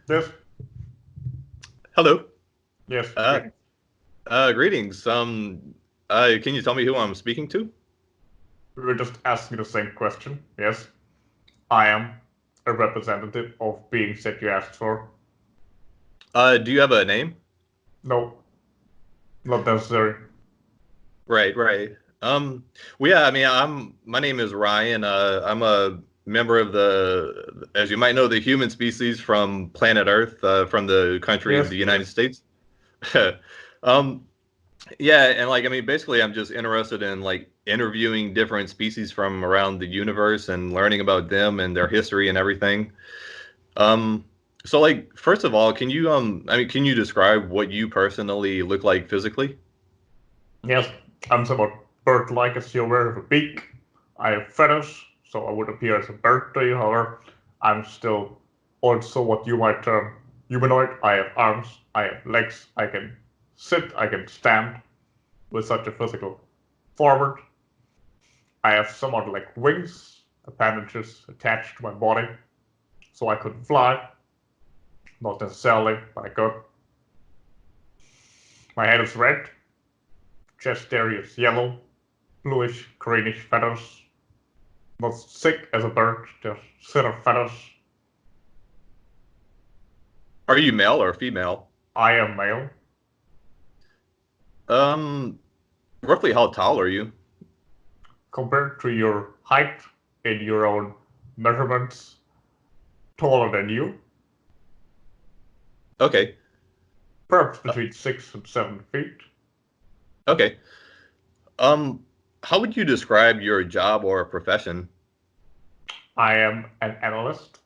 Yes, Hello. yes, Uh, greetings. Greetings. Can you tell me who I'm speaking to? We were just asking the same question. Yes, I am a representative of beings that you asked for. Do you have a name? No, not necessary. Right, right. Well, yeah, I mean, my name is Ryan. I'm a member of as you might know, the human species from planet Earth, from the country of Yes, the yes. United States. Um, yeah, and like, I mean, basically, I'm just interested in like interviewing different species from around the universe and learning about them and their history and everything. Um, so like first of all, I mean, can you describe what you personally look like physically? Yes, I'm somewhat bird-like as you're aware of a beak. I have feathers, so I would appear as a bird to you. However, I'm still also what you might term humanoid. I have arms, I have legs, I can sit, I can stand with such a physical forward. I have somewhat like wings, appendages attached to my body, so I could fly. Not necessarily, but I could. My head is red, chest area is yellow, bluish, greenish feathers. Not thick as a bird, just thinner feathers. Are you male or female? I am male. Um, Roughly how tall are you? Compared to your height in your own measurements, taller than you, Okay. perhaps Uh, between 6 and 7 feet. okay. Um, how would you describe your job or profession? I am an analyst.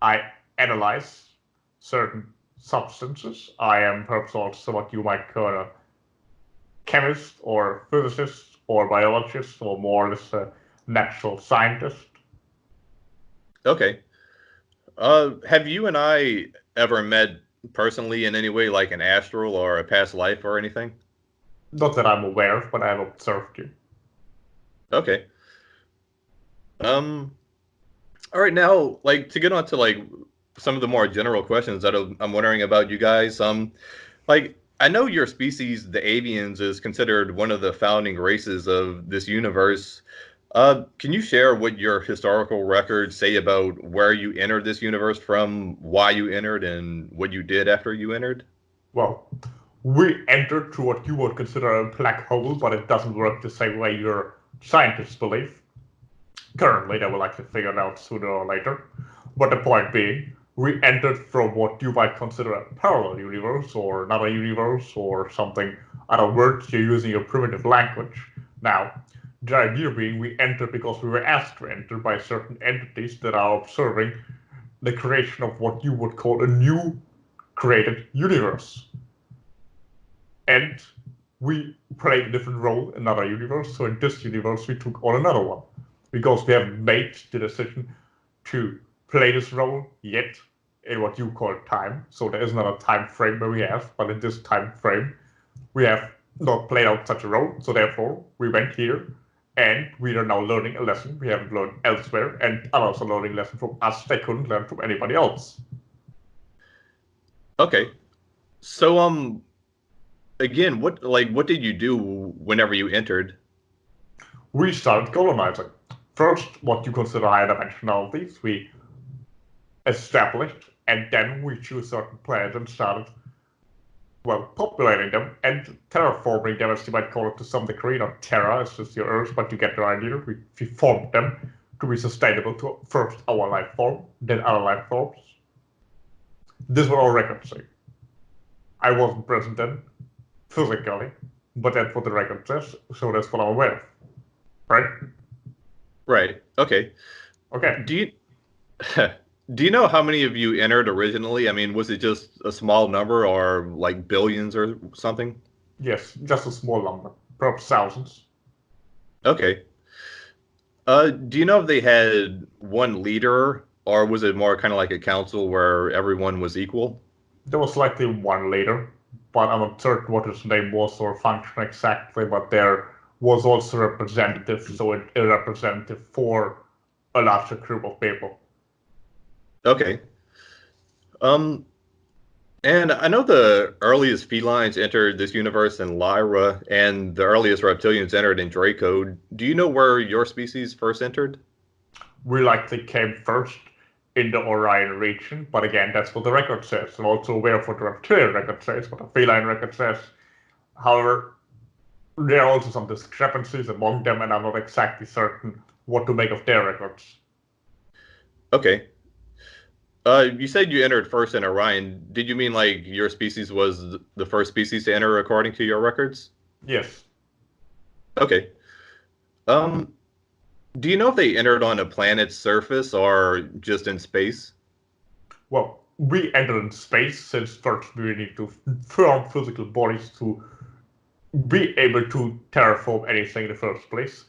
I analyze certain substances. I am perhaps also what you might call a chemist or physicist or biologist or more or less a natural scientist. Okay. Have you and I ever met personally in any way, like an astral or a past life or anything? Not that I'm aware of, but I've observed you. Okay. Um, all right, now, like to get on to like some of the more general questions that I'm wondering about you guys. Like, I know your species, the avians, is considered one of the founding races of this universe. Can you share what your historical records say about where you entered this universe from, why you entered, and what you did after you entered? Well, we entered through what you would consider a black hole, but it doesn't work the same way your scientists believe. Currently, they will likely figure it out sooner or later. But the point being, we entered from what you might consider a parallel universe or another universe or something, other words you're using your primitive language. Now, the idea being we entered because we were asked to enter by certain entities that are observing the creation of what you would call a new created universe. And we played a different role in another universe, so in this universe we took on another one. Because we haven't made the decision to play this role yet in what you call time. So there is not a time frame where we have, but in this time frame we have not played out such a role. So therefore we went here and we are now learning a lesson we haven't learned elsewhere, and others are learning a lesson from us they couldn't learn from anybody else. Okay. So, again, what did you do whenever you entered? We started colonizing. First, what you consider higher dimensionalities, we established, and then we choose certain planets and started, well, populating them and terraforming them, as you might call it to some degree. Not terra, it's just your Earth, but you get the idea. We formed them to be sustainable to first our life form, then other life forms. This is what our records say. I wasn't present then, physically, but that's what the record says, so that's what I'm aware of. Right? Right. Okay. Okay. Do you do you know how many of you entered originally? I mean, was it just a small number or like billions or something? Yes, just a small number, perhaps thousands. Okay. Do you know if they had one leader or was it more kind of like a council where everyone was equal? There was likely one later, but I'm not certain what his name was or function exactly, but there was also a representative, so a representative for a larger group of people. Okay. Um, and I know the earliest felines entered this universe in Lyra, and the earliest reptilians entered in Draco. Do you know where your species first entered? We likely came first in the Orion region, but again, that's what the record says. I'm also aware of what the reptilian record says, what the feline record says. However, there are also some discrepancies among them, and I'm not exactly certain what to make of their records. Okay. You said you entered first in Orion. Did you mean like your species was the first species to enter according to your records? Yes. Okay. Um, do you know if they entered on a planet's surface or just in space? Well, we enter in space since first we need to form physical bodies to be able to terraform anything in the first place.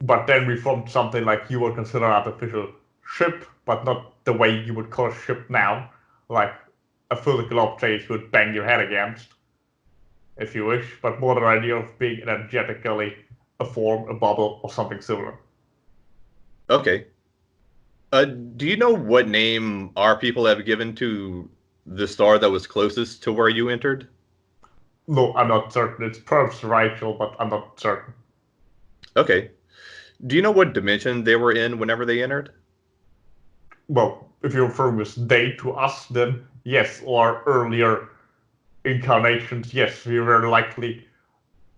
But then we formed something like you would consider an artificial ship, but not the way you would call a ship now, like a physical object you would bang your head against, if you wish, but more the idea of being energetically a form, a bubble, or something similar. Okay. Do you know what name our people have given to the star that was closest to where you entered? No, I'm not certain. It's perhaps Rigel, but I'm not certain. Okay. Do you know what dimension they were in whenever they entered? Well, if you're referring with they to us, then yes, or earlier incarnations, yes, we were likely,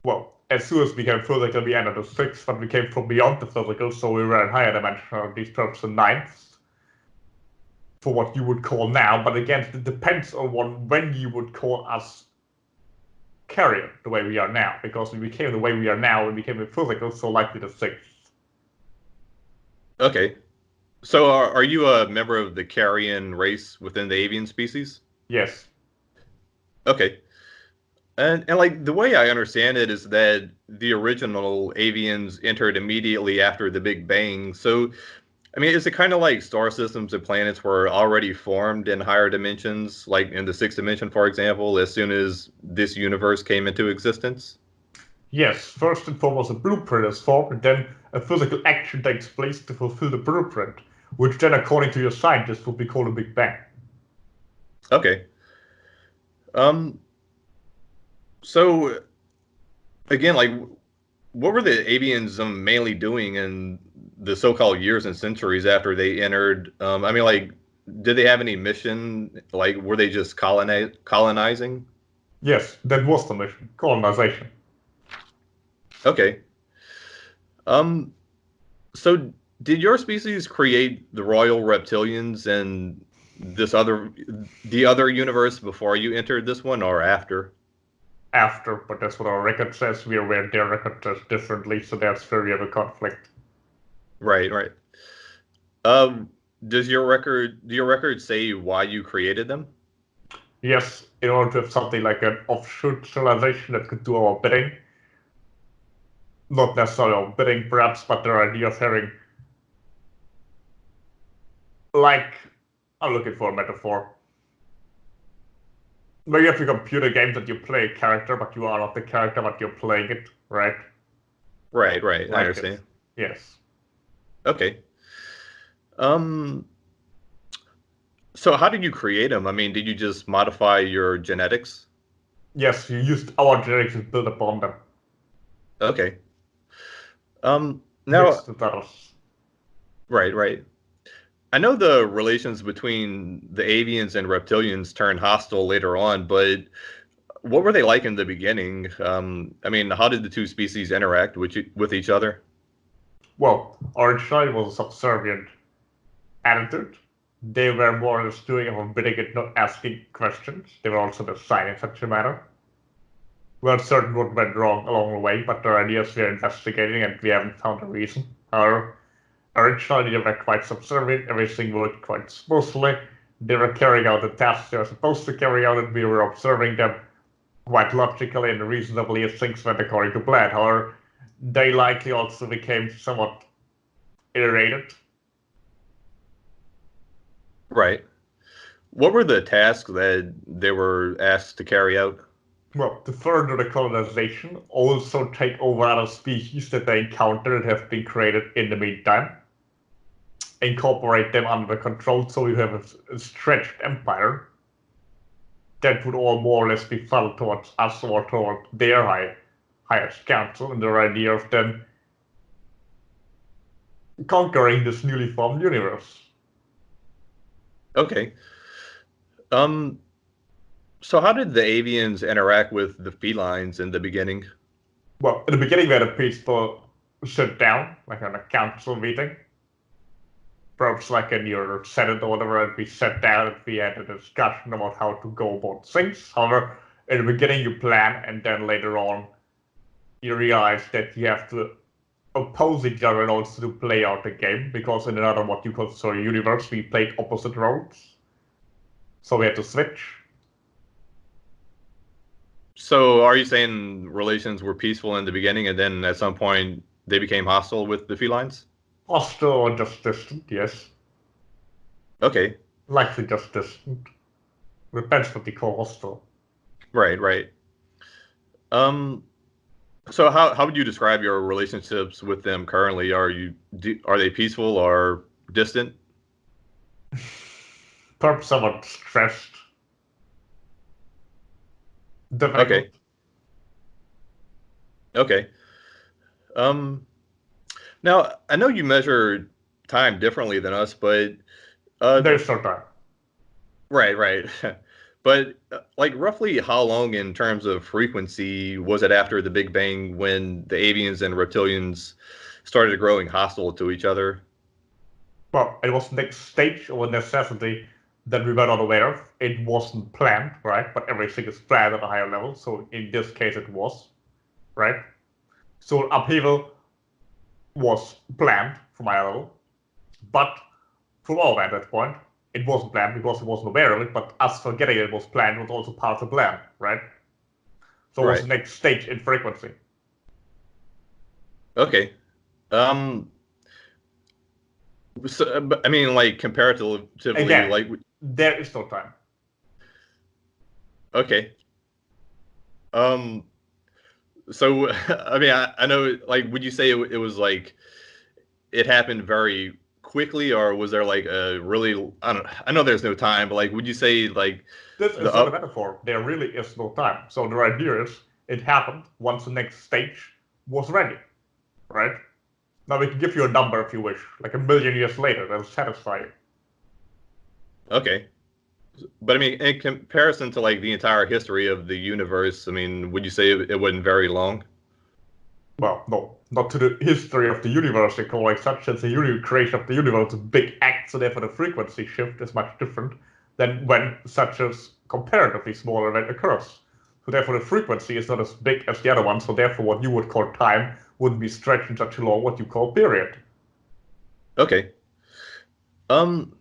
well, as soon as we came physical, we entered the sixth, but we came from beyond the physical, so we were in higher dimension, these perhaps the ninth, for what you would call now, but again, it depends on when you would call us carrier, the way we are now, because we became the way we are now, and became a physical, so likely the sixth. Okay. So are you a member of the carrion race within the avian species? Yes. Okay. And like the way I understand it is that the original avians entered immediately after the Big Bang. So I mean, is it kind of like star systems and planets were already formed in higher dimensions, like in the sixth dimension, for example, as soon as this universe came into existence? Yes, first and foremost, a blueprint is formed, and then a physical action takes place to fulfill the blueprint, which then, according to your scientists, would be called a Big Bang. Okay. Um, so again, like what were the avians mainly doing in the so-called years and centuries after they entered? I mean, like, did they have any mission? Like, were they just colonizing? Yes, that was the mission, colonization. Okay. Um, so did your species create the royal reptilians and the other universe before you entered this one or after? After, but that's what our record says. We are aware their record says differently, so that's where we have a conflict. Right, right. Um, do your record say why you created them? Yes, in order to have something like an offshoot civilization that could do our bidding, not necessarily our bidding perhaps, but their idea of having, like, I'm looking for a metaphor. Where you have a computer game that you play a character, but you are not the character, but you're playing it, right? Right, right. I Like this. understand. Yes. Okay. Um, so how did you create them? I mean, did you just modify your genetics? Yes, you used our genetics to build upon them. Okay. Now, Mixed with others. right, right. I know the relations between the avians and reptilians turned hostile later on, but what were they like in the beginning? I mean, how did the two species interact with each other? Well, originally was a subservient attitude. They were more or less doing our bidding and not asking questions. They were also the sign in such a matter. We are certain what went wrong along the way, but their ideas we are investigating and we haven't found a reason. However, originally they were quite subservient, everything worked quite smoothly. They were carrying out the tasks they were supposed to carry out, and we were observing them quite logically and reasonably as things went according to plan. However, they likely also became somewhat irritated. Right. What were the tasks that they were asked to carry out? Well, to further the colonization, also take over other species that they encountered and have been created in the meantime. incorporate them under control so you have a stretched empire that would all more or less be funneled towards us or toward their highest council, and their idea of them conquering this newly formed universe. Okay. So how did the avians interact with the felines in the beginning? Well, in the beginning, we had a peaceful sit down, like on a council meeting. Perhaps like in your Senate or whatever, and we sat down and we had a discussion about how to go about things. However, in the beginning, you plan, and then later on, you realize that you have to oppose each other in order to play out the game, because in another what you consider universe, we played opposite roles. So we had to switch. So are you saying relations were peaceful in the beginning and then at some point they became hostile with the felines? Hostile or just distant, yes. Okay. Likely just distant. Depends what you call hostile. Right, right. So how would you describe your relationships with them currently? Are they peaceful or distant? Perhaps somewhat stressed. Difficult. Okay. Okay. Now I know you measure time differently than us, but There's no time. right, right. But like roughly how long in terms of frequency was it after the Big Bang when the avians and reptilians started growing hostile to each other? Well, it was the next stage of a necessity that we were not aware of. It wasn't planned, right? But everything is planned at a higher level. So in this case, it was, right? So upheaval was planned from higher level, but from all at that point, it wasn't planned because it wasn't aware of it. But us forgetting it was planned was also part of the plan, right? So it was Right. the next stage in frequency. Okay. So, but, I mean, like comparatively, Again, like there is no time. okay. Um. So, I mean, I know. Like, would you say it was like it happened very quickly, or was there like a really? I don't. I know there's no time, but like, would you say like This the is not a up? metaphor. There really is no time. So the idea is it happened once the next stage was ready, right? Now we can give you a number if you wish, like 1,000,000 years later, that'll satisfy you. Okay. But I mean, in comparison to like the entire history of the universe, I mean, would you say it wasn't very long? Well, no, not to the history of the universe, they call like such as the creation of the universe, a big act, so therefore the frequency shift is much different than when such a comparatively small event occurs. So therefore the frequency is not as big as the other one, so therefore what you would call time wouldn't be stretched in such a long what you call period. Okay. Um.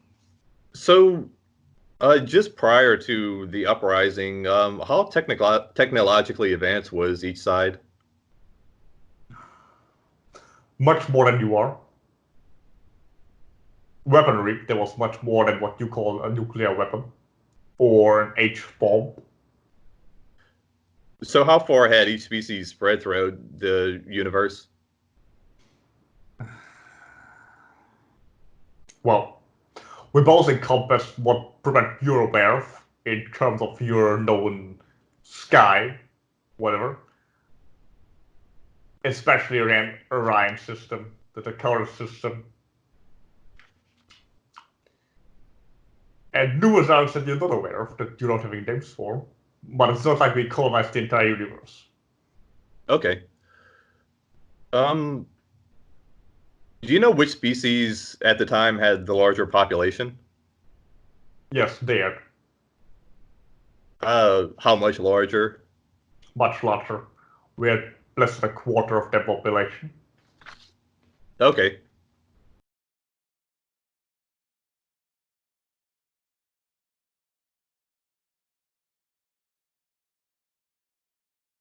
So, just prior to the uprising, how technologically advanced was each side? Much more than you are. Weaponry, there was much more than what you call a nuclear weapon or an H bomb. So, how far had each species spread throughout the universe? Well, we both encompass what prevent you're aware of in terms of your known sky, whatever, especially around Orion system, the Dakota system, and numerous others that you're not aware of that you're not having names for. But it's not like we colonized the entire universe. Okay. Um, do you know which species at the time had the larger population? Yes, they are How much larger? much larger. We had less than a quarter of their population. Okay.